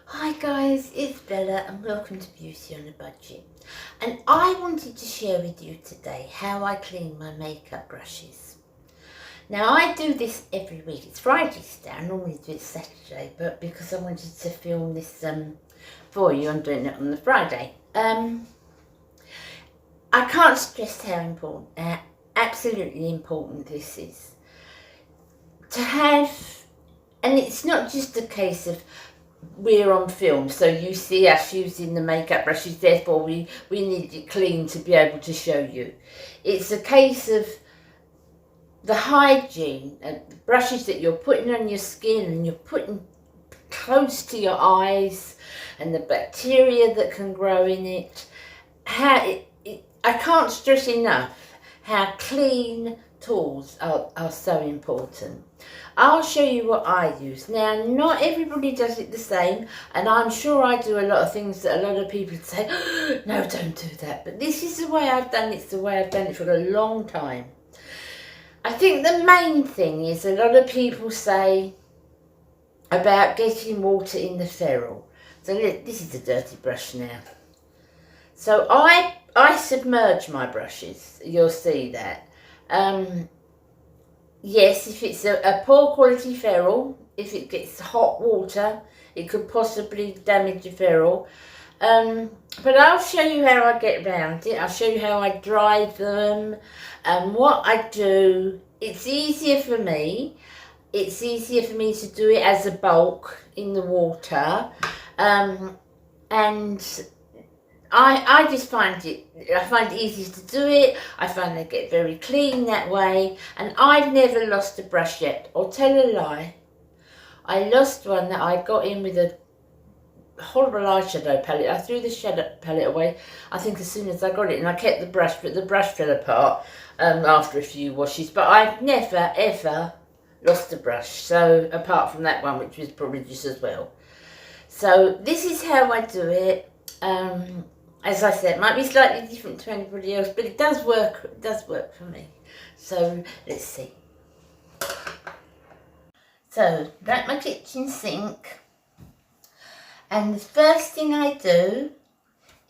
Hi guys, it's Bella and welcome to Beauty on a Budget. And I wanted to share with you today how I clean my makeup brushes. Now I do this every week. It's Friday today. I normally do it Saturday, but because I wanted to film this for you, I'm doing it on the Friday. I can't stress how important, absolutely important this is. To have, and it's not just a case of we're on film, so you see us using the makeup brushes, therefore we need it clean to be able to show you. It's a case of the hygiene and the brushes that you're putting on your skin and you're putting close to your eyes and the bacteria that can grow in it. I can't stress enough how clean tools are so important. I'll show you what I use. Now, not everybody does it the same, and I'm sure I do a lot of things that a lot of people say, oh, no, don't do that. But this is the way I've done it. It's the way I've done it for a long time. I think the main thing is a lot of people say about getting water in the ferrule. So this is a dirty brush now. So I submerge my brushes. You'll see that. Yes, if it's a poor quality ferrule, if it gets hot water, it could possibly damage your ferrule. But I'll show you how I get around it. I'll show you how I dry them and what I do. It's easier for me. It's easier for me to do it as a bulk in the water. And I just find it easier to do it. I find they get very clean that way. And I've never lost a brush yet. I'll tell a lie. I lost one that I got in with a horrible eyeshadow palette. I threw the shadow palette away, I think, as soon as I got it. And I kept the brush, but the brush fell apart after a few washes. But I've never, ever lost a brush. So, apart from that one, which was probably just as well. So, this is how I do it. As I said, it might be slightly different to anybody else, but it does work. It does work for me. So let's see. So got my kitchen sink, and the first thing I do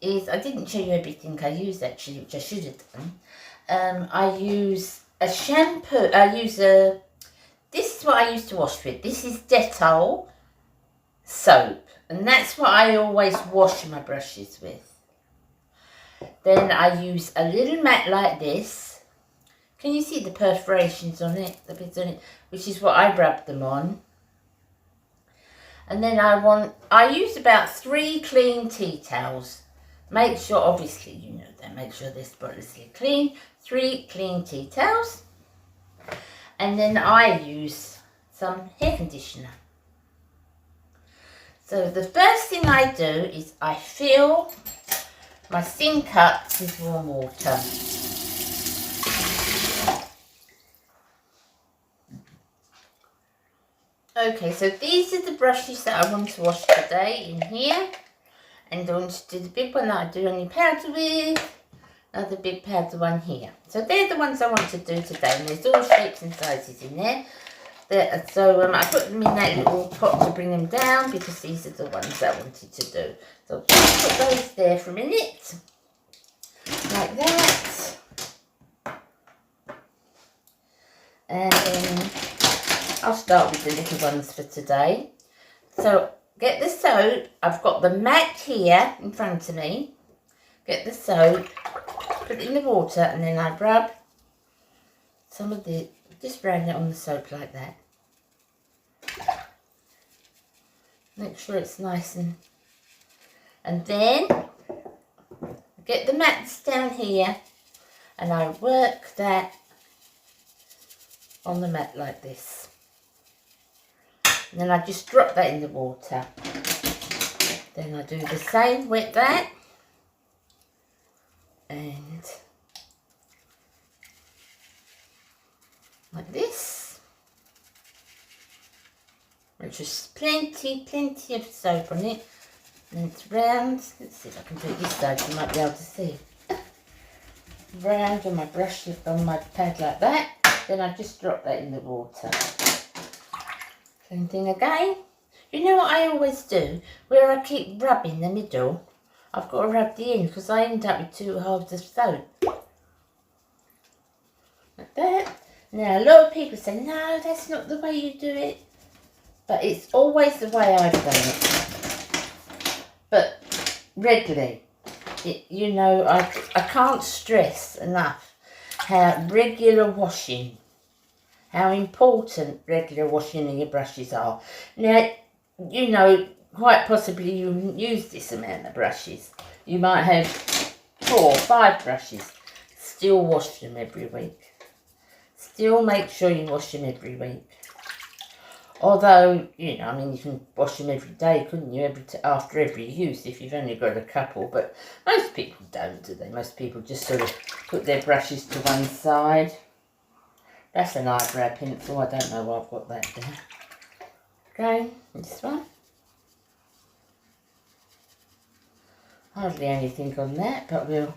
is, I didn't show you everything I use actually, which I should have done. I use a shampoo. This is what I used to wash with. This is Dettol soap, and that's what I always wash my brushes with. Then I use a little mat like this. Can you see the perforations on it, the bits on it, which is what I rub them on. And then I use about 3 clean tea towels. Make sure, obviously, you know that, make sure they're spotlessly clean. 3 clean tea towels. And then I use some hair conditioner. So the first thing I do is I fill my sink up with warm water. Okay, so these are the brushes that I want to wash today in here. And I want to do the big one that I do only powder with. Another big powder one here. So they're the ones I want to do today. And there's all shapes and sizes in there. So I put them in that little pot to bring them down, because these are the ones that I wanted to do. So I'll just put those there for a minute. Like that. And then I'll start with the little ones for today. So get the soap. I've got the mat here in front of me. Get the soap, put it in the water, and then I rub some of the, just round it on the soap like that. Make sure it's nice and then get the mats down here, and I work that on the mat like this. And then I just drop that in the water. Then I do the same, wet that. And like this. There's just plenty of soap on it. And it's round. Let's see if I can do it this side, you might be able to see. Round on my brush, on my pad like that. Then I just drop that in the water. Same thing again. You know what I always do? Where I keep rubbing the middle, I've got to rub the end because I end up with 2 halves of soap. Like that. Now, a lot of people say, no, that's not the way you do it. But it's always the way I've done it. But regularly, you know, I can't stress enough how regular washing, how important regular washing of your brushes are. Now, you know, quite possibly you wouldn't use this amount of brushes. You might have 4 or 5 brushes. Still wash them every week. Still make sure you wash them every week. Although, you know, I mean, you can wash them every day, couldn't you? After every use, if you've only got a couple. But most people don't, do they? Most people just sort of put their brushes to one side. That's an eyebrow pencil. I don't know why I've got that there. Okay, this one. Hardly anything on that, but we'll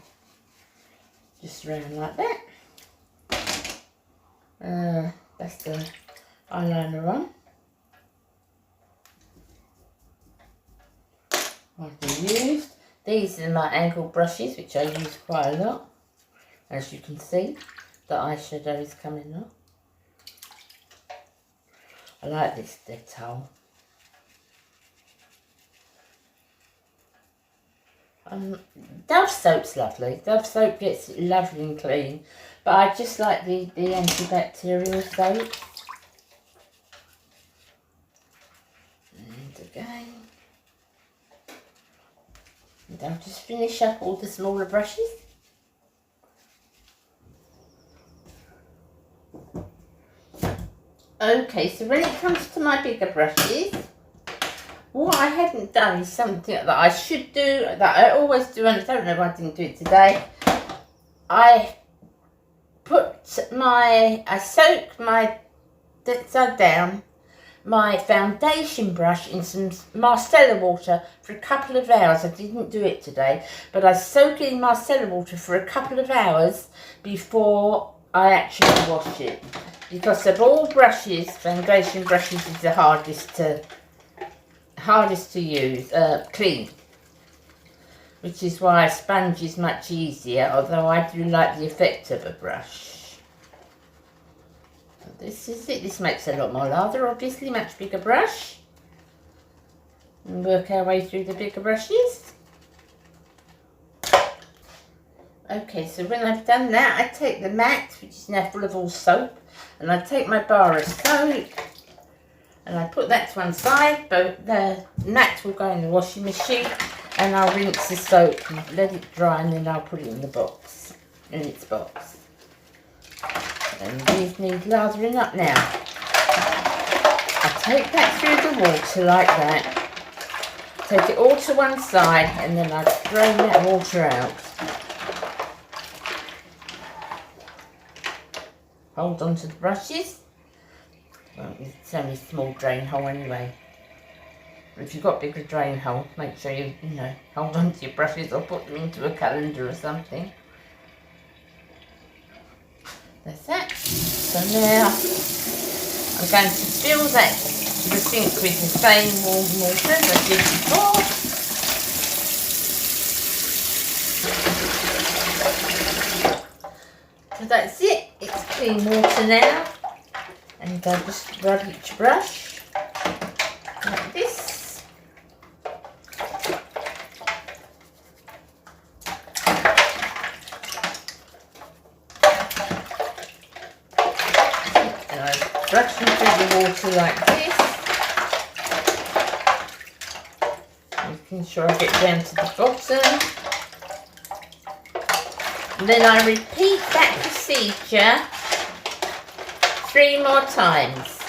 just round like that. That's the eyeliner on. I've used. These are my angled brushes, which I use quite a lot. As you can see, the eyeshadow is coming up. I like this detail. Dove soap's lovely. Dove soap gets it lovely and clean. But I just like the antibacterial soap. And again. And I'll just finish up all the smaller brushes. Okay, so when it comes to my bigger brushes, what I hadn't done is something that I should do, that I always do, and I don't know why I didn't do it today. I soak my, upside down, my foundation brush in some micellar water for a couple of hours. I didn't do it today, but I soak it in micellar water for a couple of hours before I actually wash it. Because of all brushes, foundation brushes is the hardest to use, clean. Which is why a sponge is much easier, although I do like the effect of a brush. So this is it. This makes a lot more lather, obviously, much bigger brush. And work our way through the bigger brushes. Okay, so when I've done that, I take the mat, which is now full of all soap, and I take my bar of soap, and I put that to one side, but the mat will go in the washing machine, and I'll rinse the soap and let it dry, and then I'll put it in the box, in its box. And these need lathering up now. I take that through the water like that, take it all to one side, and then I drain that water out. Hold on to the brushes. Well, it's only a small drain hole anyway. But if you've got a bigger drain hole, make sure you hold on to your brushes or put them into a calendar or something. That's that. So now I'm going to fill that to the sink with the same warm water as I did before. So that's it. It's clean water now, and I'll just rub each brush like this. And I brush them through the water like this, making sure I get down to the bottom. And then I repeat that procedure 3 more times.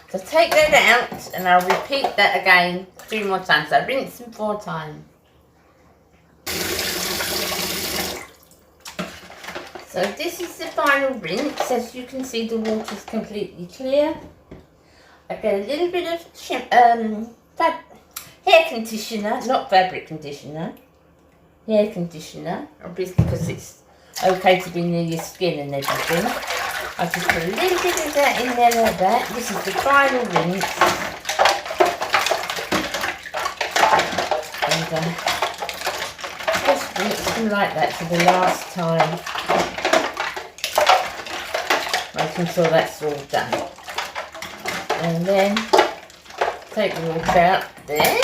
So take that out and I'll repeat that again 3 more times. I rinse them 4 times. So this is the final rinse. As you can see, the water's completely clear. I get a little bit of hair conditioner, not fabric conditioner. Hair conditioner, obviously, because it's okay to be near your skin and everything. I just put a little bit of that in there like that. This is the final rinse. and just mix them like that for the last time, making sure that's all done. And then take the water out there.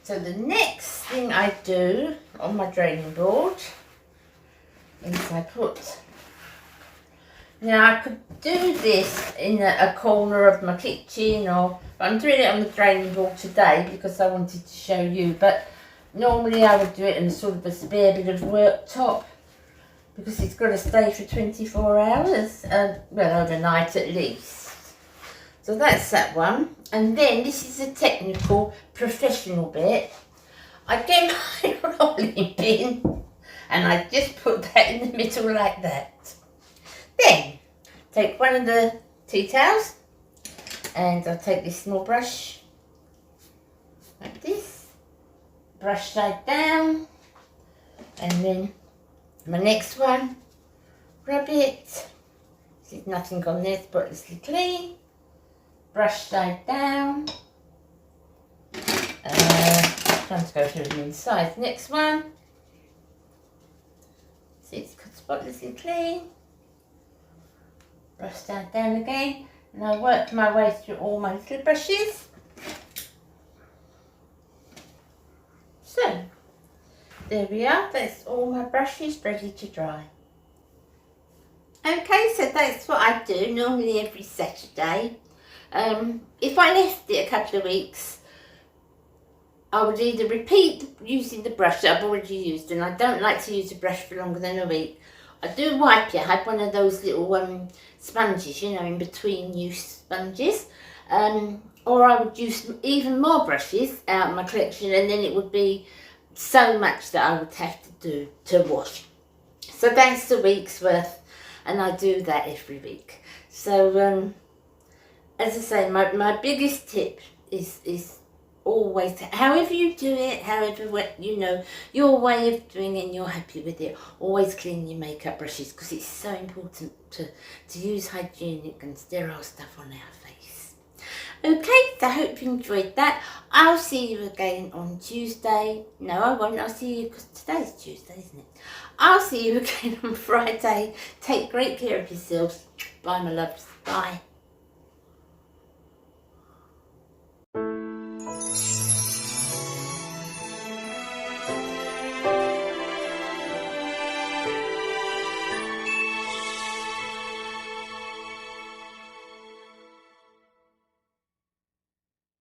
So the next thing I do on my draining board is I put, now I could do this in a corner of my kitchen, but I'm doing it on the draining board today because I wanted to show you, but normally I would do it in sort of a spare bit of worktop because it's got to stay for 24 hours, well, overnight at least. So that's that one. And then this is a technical, professional bit. I get my rolling pin and I just put that in the middle like that. Then take one of the tea towels and I'll take this small brush like this, brush side down, and then my next one, rub it. There's nothing on there, spotlessly clean. Brush side down. Trying to go through the inside. Next one. See, it's spotlessly clean. Brush side down again. And I work my way through all my little brushes. So, there we are. That's all my brushes ready to dry. Okay, so that's what I do normally every Saturday. If I left it a couple of weeks, I would either repeat using the brush that I've already used, and I don't like to use a brush for longer than a week. I do wipe it. I had one of those little sponges, you know, in between use sponges. Or I would use even more brushes out of my collection, and then it would be so much that I would have to do to wash. So that's a week's worth, and I do that every week. So as I say, my biggest tip is always, however you do it, however, you know, your way of doing it and you're happy with it, always clean your makeup brushes, because it's so important to use hygienic and sterile stuff on our face. Okay, so I hope you enjoyed that. I'll see you again on Tuesday. No, I won't. I'll see you, because today's Tuesday, isn't it? I'll see you again on Friday. Take great care of yourselves. Bye, my loves. Bye.